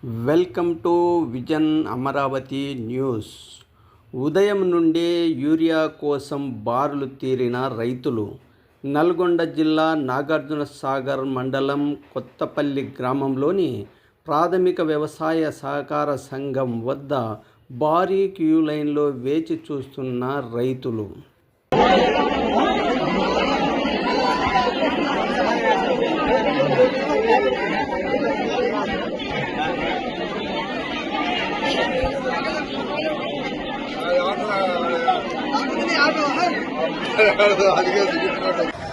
Welcome to vision Amaravati news. ఉదయం నుండే urea కోసం బారులు తీరిన రైతులు. నల్గొండ జిల్లా నాగార్జునసాగర్ మండలం కొత్తపల్లి గ్రామంలోని ప్రాథమిక వ్యవసాయ సహకార సంఘం వద్ద భారీ క్యూ లైన్లో వేచి చూస్తున్న రైతులు. ಅದಕ್ಕೆ